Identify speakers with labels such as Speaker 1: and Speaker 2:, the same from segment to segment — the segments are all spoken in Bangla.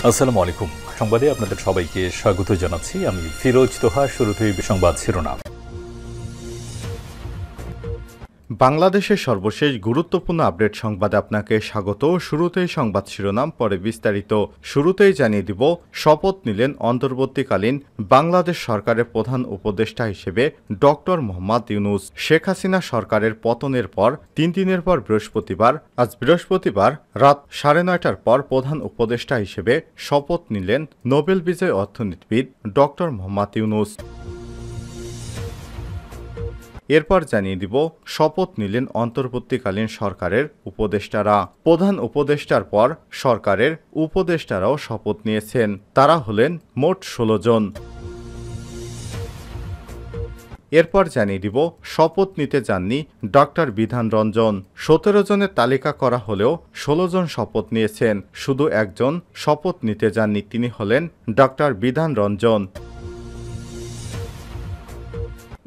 Speaker 1: আসসালামু আলাইকুম। সংবাদে আপনাদের সবাইকে স্বাগত জানাচ্ছি। আমি ফিরোজ তোহা। শুরুতেই সংবাদ শিরোনাম।
Speaker 2: বাংলাদেশের সর্বশেষ গুরুত্বপূর্ণ আপডেট সংবাদে আপনাকে স্বাগত। শুরুতেই সংবাদ শিরোনাম, পরে বিস্তারিত। শুরুতেই জানিয়ে দিব, শপথ নিলেন অন্তর্বর্তীকালীন বাংলাদেশ সরকারের প্রধান উপদেষ্টা হিসেবে ডক্টর মোহাম্মদ ইউনূস। শেখ হাসিনা সরকারের পতনের পর 3 দিনের পর বৃহস্পতিবার রাত 9:30টার পর প্রধান উপদেষ্টা হিসেবে শপথ নিলেন নোবেল বিজয়ী অর্থনীতিবিদ ডক্টর মোহাম্মদ ইউনূস। এরপর জানিয়ে দিব, শপথ নিলেন অন্তর্বর্তীকালীন সরকারের উপদেষ্টারা। প্রধান উপদেষ্টার পর সরকারের উপদেষ্টারাও শপথ নিয়েছেন। তারা হলেন মোট 16 জন। এরপর জানিয়ে দিব, শপথ নিতে যাননি ডক্টর বিধান রঞ্জন। 17 জনের তালিকা করা হলেও 16 জন শপথ নিয়েছেন। শুধু একজন শপথ নিতে যাননি, তিনি হলেন ডক্টর বিধান রঞ্জন।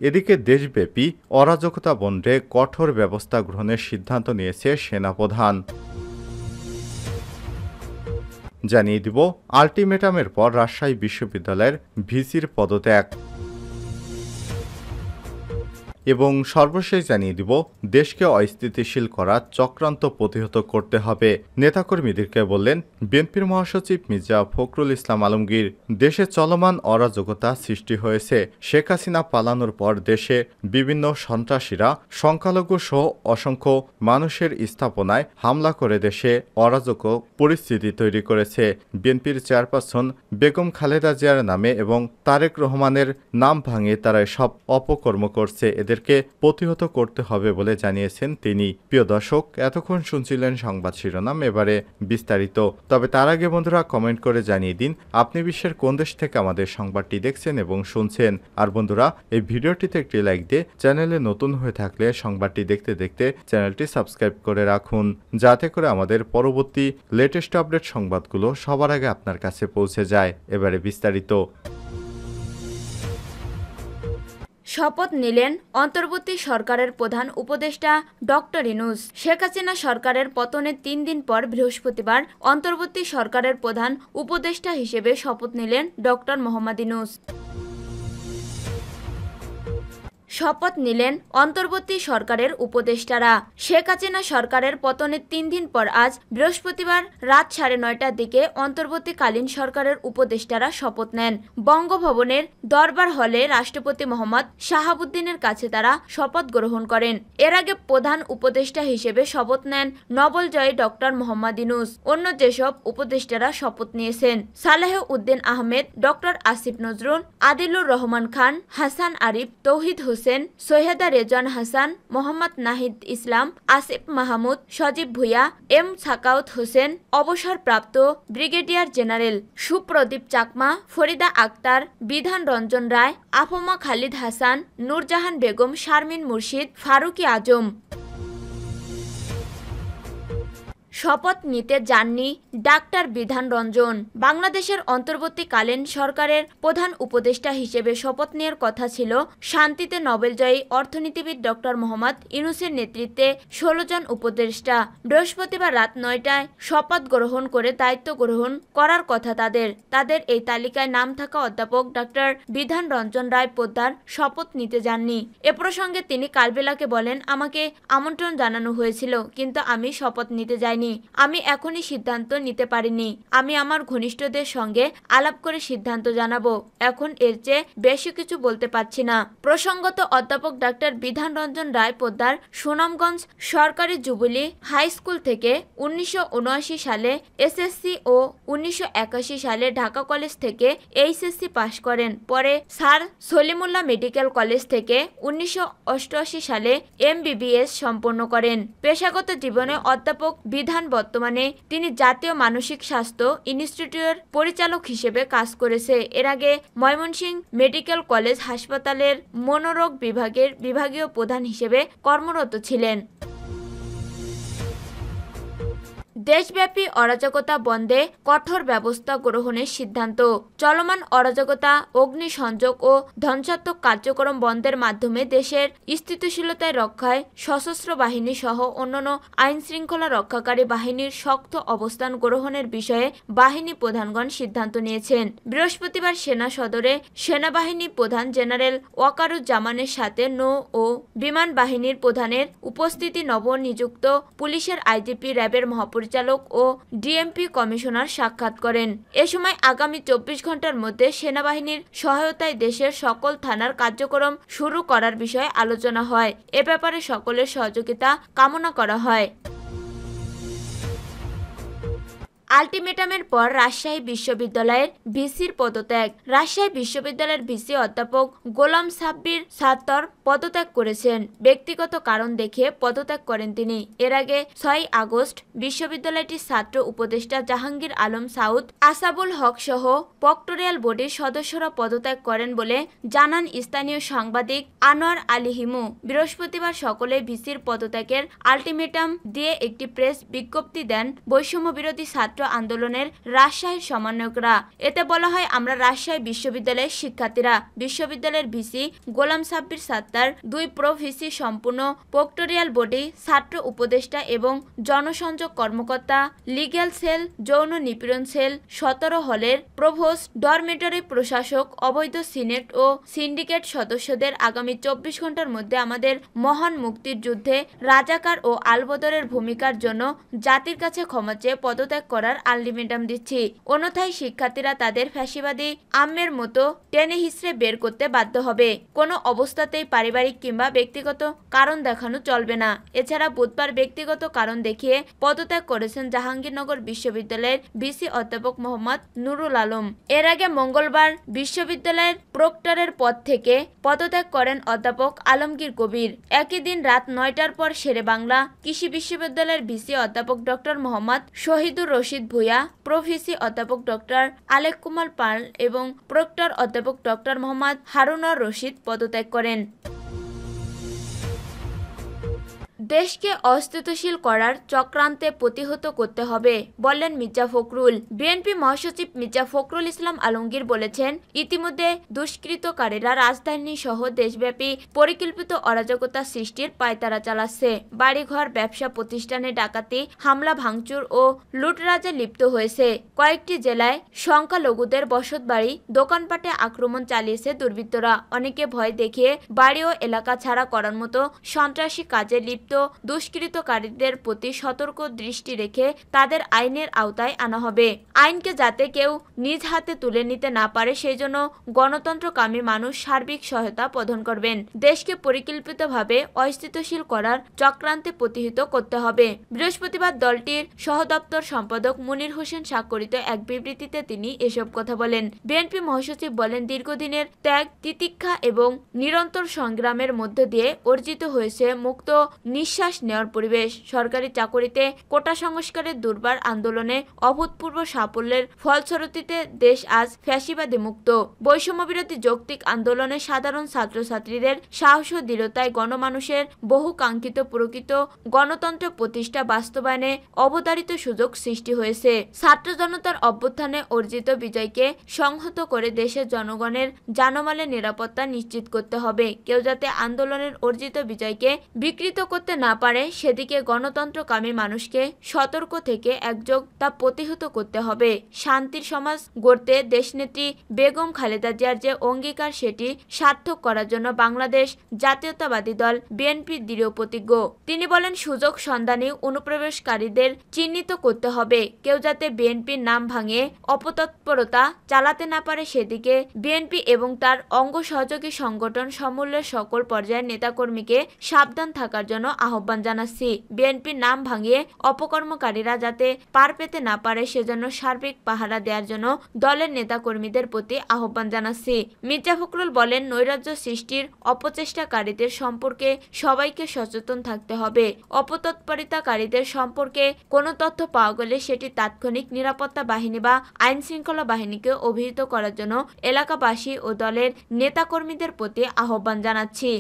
Speaker 2: এদিকে দেশব্যাপী অরাজকতা বন্ধে কঠোর ব্যবস্থা গ্রহণের সিদ্ধান্ত নিয়েছে সেনাপ্রধান। জানিয়ে দিব, আলটিমেটামের পর রাজশাহী বিশ্ববিদ্যালয়ের ভিসির পদত্যাগ। এবং সর্বশেষ জানিয়ে দিব, দেশকে অস্থিতিশীল করার চক্রান্ত প্রতিহত করতে হবে, নেতাকর্মীদেরকে বললেন বিএনপির মহাসচিব মির্জা ফখরুল ইসলাম আলমগীর। দেশে চলমান অরাজকতা সৃষ্টি হয়েছে। শেখ হাসিনা পালানোর পর দেশে বিভিন্ন সন্ত্রাসীরা সংখ্যালঘু সহ অসংখ্য মানুষের স্থাপনায় হামলা করে দেশে অরাজক পরিস্থিতি তৈরি করেছে। বিএনপির চেয়ারপারসন বেগম খালেদা জিয়ার নামে এবং তারেক রহমানের নাম ভাঙিয়ে তারা সব অপকর্ম করছে। এদেরকে প্রতিহত করতে হবে বলে জানিয়েছেন তিনি। প্রিয় দর্শক, এতক্ষণ শুনছিলেন সংবাদ শিরোনাম, এবারে বিস্তারিত। তবে তার আগে বন্ধুরা, কমেন্ট করে জানিয়ে দিন আপনি বিশ্বের কোন দেশ থেকে আমাদের সংবাদটি দেখছেন এবং শুনছেন। আর বন্ধুরা, এই ভিডিওটিতে একটি লাইক দিয়ে চ্যানেলে নতুন হয়ে থাকলে সংবাদটি দেখতে দেখতে চ্যানেলটি সাবস্ক্রাইব করে রাখুন, যাতে করে আমাদের পরবর্তী লেটেস্ট আপডেট সংবাদগুলো সবার আগে আপনার কাছে পৌঁছে যায়। এবারে বিস্তারিত।
Speaker 3: শপথ নিলেন অন্তর্বর্তী সরকারের প্রধান উপদেষ্টা ডক্টর ইউনূস। শেখ হাসিনা সরকারের পতনের 3 দিন পর বৃহস্পতিবার অন্তর্বর্তী সরকারের প্রধান উপদেষ্টা হিসেবে শপথ নিলেন ডক্টর মোহাম্মদ ইউনূস। শপথ নিলেন অন্তর্বর্তী সরকারের উপদেষ্টারা। শেখ হাসিনা সরকারের পতনের 3 দিন পর আজ বৃহস্পতিবার রাত 9:30টার দিকে অন্তর্বর্তীকালীন সরকারের উপদেষ্টারা শপথ নেন। বঙ্গভবনের দরবার হলে রাষ্ট্রপতি মোহাম্মদ শাহাবুদ্দিনের কাছে তারা শপথ গ্রহণ করেন। এর আগে প্রধান উপদেষ্টা হিসেবে শপথ নেন নোবেলজয়ী ডক্টর মোহাম্মদ ইউনূস। অন্য যেসব উপদেষ্টারা শপথ নিয়েছেন, সালেহ উদ্দিন আহমেদ, ডক্টর আসিফ নজরুল, আদিলুর রহমান খান, হাসান আরিফ, তৌহিদ হোসেন, সৈয়দা রেজওয়ান হাসান, মোহাম্মদ নাহিদ ইসলাম, আসিফ মাহমুদ, সজীব ভুঁইয়া, এম সাকাউত হোসেন, অবসরপ্রাপ্ত ব্রিগেডিয়ার জেনারেল সুপ্রদীপ চাকমা, ফরিদা আক্তার, বিধান রঞ্জন রায়, আফমা খালিদ হাসান, নূরজাহান বেগম, শারমিন মুর্শিদ, ফারুকী আজম। শপথ নিতে যাননি ডাক্তার বিধান রঞ্জন। বাংলাদেশের অন্তর্বর্তীকালীন সরকারের প্রধান উপদেষ্টা হিসেবে শপথ নেওয়ার কথা ছিল শান্তিতে নোবেলজয়ী অর্থনীতিবিদ ডক্টর মোহাম্মদ ইউনূসের নেতৃত্বে 16 জন উপদেষ্টা। বৃহস্পতিবার রাত 9টায় শপথ গ্রহণ করে দায়িত্ব গ্রহণ করার কথা তাদের এই তালিকায় নাম থাকা অধ্যাপক ডাক্তার বিধান রঞ্জন রায় পোদ্দার শপথ নিতে যাননি। এ প্রসঙ্গে তিনি কালবেলাকে বলেন, আমাকে আমন্ত্রণ জানানো হয়েছিল, কিন্তু আমি শপথ নিতে যাইনি। আমি এখনই সিদ্ধান্ত নিতে পারিনি। আমি আমার ঘনিষ্ঠদের সঙ্গে আলাপ করে সিদ্ধান্ত জানাবো। এখন এর চেয়ে বেশি কিছু বলতে পারছি না। প্রসঙ্গত, অধ্যাপক ডাক্তার বিধান রঞ্জন রায় পোদ্দার সুনামগঞ্জ সরকারি জুবিলি হাই স্কুল থেকে 1979 সালে এসএসসি ও 1981 সালে ঢাকা কলেজ থেকে এইচএসসি পাশ করেন। পরে স্যার সলিমুল্লাহ মেডিকেল কলেজ থেকে 1988 সালে এমবিবিএস সম্পন্ন করেন। পেশাগত জীবনে অধ্যাপক বিধান বর্তমানে তিনি জাতীয় মানসিক স্বাস্থ্য ইনস্টিটিউটের পরিচালক হিসেবে কাজ করেছে। এর আগে ময়মনসিংহ মেডিকেল কলেজ হাসপাতালের মনোরোগ বিভাগের বিভাগীয় প্রধান হিসেবে কর্মরত ছিলেন। দেশব্যাপী অরাজকতা বন্ধে কঠোর ব্যবস্থা গ্রহণের সিদ্ধান্ত। চলমান অরাজকতা, অগ্নিসংযোগ ও ধ্বংসাত্মক কার্যক্রম বন্ধের মাধ্যমে দেশের স্থিতিশীলতায় রক্ষায় সশস্ত্র বাহিনী সহ অন্যান্য আইনশৃঙ্খলা রক্ষাকারী বাহিনীর শক্ত অবস্থান গ্রহণের বিষয়ে বাহিনী প্রধানগণ সিদ্ধান্ত নিয়েছেন। বৃহস্পতিবার সেনা সদরে সেনাবাহিনী প্রধান জেনারেল ওয়াকারুজ্জামানের সাথে নৌ ও বিমান বাহিনীর প্রধানের উপস্থিতি নবনিযুক্ত পুলিশের আইজিপি, র্যাবের মহাপরিচালক ও ডিএমপি কমিশনার সাক্ষাৎ করেন। এ সময় আগামী 24 ঘন্টার মধ্যে সেনাবাহিনীর সহায়তায় দেশের সকল থানার কার্যক্রম শুরু করার বিষয়ে আলোচনা হয়। এ ব্যাপারে সকলের সহযোগিতা কামনা করা হয়। আলটিমেটামের পর রাজশাহী বিশ্ববিদ্যালয়ের ভিসির পদত্যাগ। রাজশাহী বিশ্ববিদ্যালয়ের ভিসি অধ্যাপক গোলাম সাব্বির সাত্তর পদত্যাগ করেছেন। ব্যক্তিগত কারণ দেখিয়ে পদত্যাগ করেন তিনি। এর আগে 6 আগস্ট বিশ্ববিদ্যালয়টির ছাত্র উপদেষ্টা জাহাঙ্গীর আলম সাউদ, আসাবুল হক সহ প্রক্টরিয়াল বোর্ডের সদস্যরা পদত্যাগ করেন বলে জানান স্থানীয় সাংবাদিক আনোয়ার আলী হিমু। বৃহস্পতিবার সকলে ভিসির পদত্যাগের আলটিমেটাম দিয়ে একটি প্রেস বিজ্ঞপ্তি দেন বৈষম্য বিরোধী ছাত্র আন্দোলনের রাজশাহীর সমন্বয়করা। এতে বলা হয়, আমরা রাজশাহী বিশ্ববিদ্যালয়ের শিক্ষার্থীরা বিশ্ববিদ্যালয়ের ভিসি গোলাম সাব্বির সাত্তার, 2 প্রো ভিসি সম্পূর্ণ প্রক্টরিয়াল বডি, ছাত্র উপদেষ্টা এবং জনসংযোগ কর্মকর্তা, লিগ্যাল সেল, যৌন নিপীড়ন সেল, 17 হলের প্রভোস্ট, ডরমিটরি প্রশাসক, অবৈধ সিনেট ও সিন্ডিকেট সদস্যদের আগামী 24 ঘন্টার মধ্যে আমাদের মহান মুক্তির যুদ্ধে রাজাকার ও আলবদরের ভূমিকার জন্য জাতির কাছে ক্ষমা চেয়ে পদত্যাগ করার আলটিমেটাম দিচ্ছি। অন্যথায় শিক্ষার্থীরা তাদের ফ্যাসিবাদী আম্মের মতো টেনে হিসড়ে বের করতে বাধ্য হবে। কোনো অবস্থাতেই পারিবারিক কিংবা ব্যক্তিগত কারণ দেখানো চলবে না। এছাড়া বুধবার ব্যক্তিগত কারণ দেখিয়ে পদত্যাগ করেছেন জাহাঙ্গীরনগর বিশ্ববিদ্যালয়ের ভিসি অধ্যাপক মোহাম্মদ নুরুল আলম। এর আগে মঙ্গলবার বিশ্ববিদ্যালয়ের প্রক্টরের পদ থেকে পদত্যাগ করেন অধ্যাপক আলমগীর কবির। একই দিন রাত 9টার পর শেরে বাংলা কৃষি বিশ্ববিদ্যালয়ের ভিসি অধ্যাপক ডক্টর মোহাম্মদ শহীদুর রশিদ ভূঁইয়া, প্রভিসি অধ্যাপক ডক্টর আলেক কুমার পাল এবং প্রক্টর অধ্যাপক ডক্টর মোহাম্মদ হারুনর রশিদ পদত্যাগ করেন। দেশকে অস্থিতিশীল করার চক্রান্তে প্রতিহত করতে হবে বললেন মির্জা ফখরুল। বিএনপি মহাসচিব মির্জা ফখরুল ইসলাম আলমগীর বলেছেন, ইতিমধ্যে দুষ্কৃতকারীরা রাজধানী সহ দেশব্যাপী পরিকল্পিত অরাজকতা সৃষ্টির পায়তারা চালাচ্ছে। বাড়িঘর, ব্যবসা প্রতিষ্ঠানে ডাকাতি, হামলা, ভাঙচুর ও লুটরাজে লিপ্ত হয়েছে। কয়েকটি জেলায় সংখ্যালঘুদের বসতবাড়ি, দোকানপাটে আক্রমণ চালিয়েছে দুর্বৃত্তরা। অনেকে ভয় দেখিয়ে বাড়ি ও এলাকা ছাড়া করার মতো সন্ত্রাসী কাজে লিপ্ত দুষ্কৃতকারীদের প্রতি সতর্ক দৃষ্টি রেখে তাদের আইনের আওতায় আনা হবে। আইনকে যাতে কেউ নিজ হাতে তুলে নিতে না পারে সেই জন্য গণতন্ত্রকামী মানুষ সার্বিক সহায়তা প্রদান করবেন। দেশকে পরিকল্পিতভাবে অস্থিতিশীল করার চক্রান্তে প্রতিহত করতে হবে। বৃহস্পতিবার দলটির সহদপ্তর সম্পাদক মুনির হোসেন স্বাক্ষরিত এক বিবৃতিতে তিনি এসব কথা বলেন। বিএনপি মহাসচিব বলেন, দীর্ঘদিনের ত্যাগ, তিতিক্ষা এবং নিরন্তর সংগ্রামের মধ্য দিয়ে অর্জিত হয়েছে মুক্ত নিঃশ্বাস নেওয়ার পরিবেশ। সরকারি চাকরিতে কোটা সংস্কারের দুর্বার আন্দোলনে অভূতপূর্ব সাফল্যের ফলশ্রুতিতে দেশ আজ ফ্যাসিবাদী মুক্ত। বৈষম্য বিরোধী যৌক্তিক আন্দোলনে সাধারণ ছাত্রছাত্রীদের সাহস ও দৃঢ়তায় গণমানুষের বহু কাঙ্ক্ষিত প্রকৃত গণতন্ত্র প্রতিষ্ঠা বাস্তবায়নে অবধারিত সুযোগ সৃষ্টি হয়েছে। ছাত্র জনতার অভ্যুত্থানে অর্জিত বিজয়কে সংহত করে দেশের জনগণের জানমালের নিরাপত্তা নিশ্চিত করতে হবে। কেউ যাতে আন্দোলনের অর্জিত বিজয়কে বিকৃত করতে না পারে সেদিকে গণতন্ত্রকামী মানুষকে সতর্ক থেকে একযোগ তা প্রতিহত করতে হবে। শান্তির সমাজ গড়তে দেশনেত্রী বেগম খালেদা জিয়ার যে অঙ্গীকার সেটি সার্থক করার জন্য বাংলাদেশ জাতীয়তাবাদী দল বিএনপি দৃঢ় প্রতিজ্ঞ। তিনি বলেন, সুযোগ সন্ধানী অনুপ্রবেশকারীদের চিহ্নিত করতে হবে। কেউ যাতে বিএনপির নাম ভাঙিয়ে অপতৎপরতা চালাতে না পারে সেদিকে বিএনপি এবং তার অঙ্গ সহযোগী সংগঠন সমূহের সকল পর্যায়ের নেতাকর্মীকে সাবধান থাকার জন্য আহ্বান জানাচ্ছি। বিএনপির নাম ভাঙিয়ে অপকর্মকারীরা যাতে পার পেতে না পারে সেজন্য সার্বিক পাহারা দেওয়ার জন্য দলের নেতাকর্মীদের প্রতি আহ্বান জানাচ্ছি। মির্জা ফখরুল বলেন, নৈরাজ্য সৃষ্টির অপচেষ্টাকারীদের সম্পর্কে সবাইকে সচেতন থাকতে হবে। অপতৎপরিতাকারীদের সম্পর্কে কোনো তথ্য পাওয়া গেলে সেটি তাৎক্ষণিক নিরাপত্তা বাহিনী বা আইন শৃঙ্খলা বাহিনীকে অভিহিত করার জন্য এলাকাবাসী ও দলের নেতাকর্মীদের প্রতি আহ্বান জানাচ্ছি।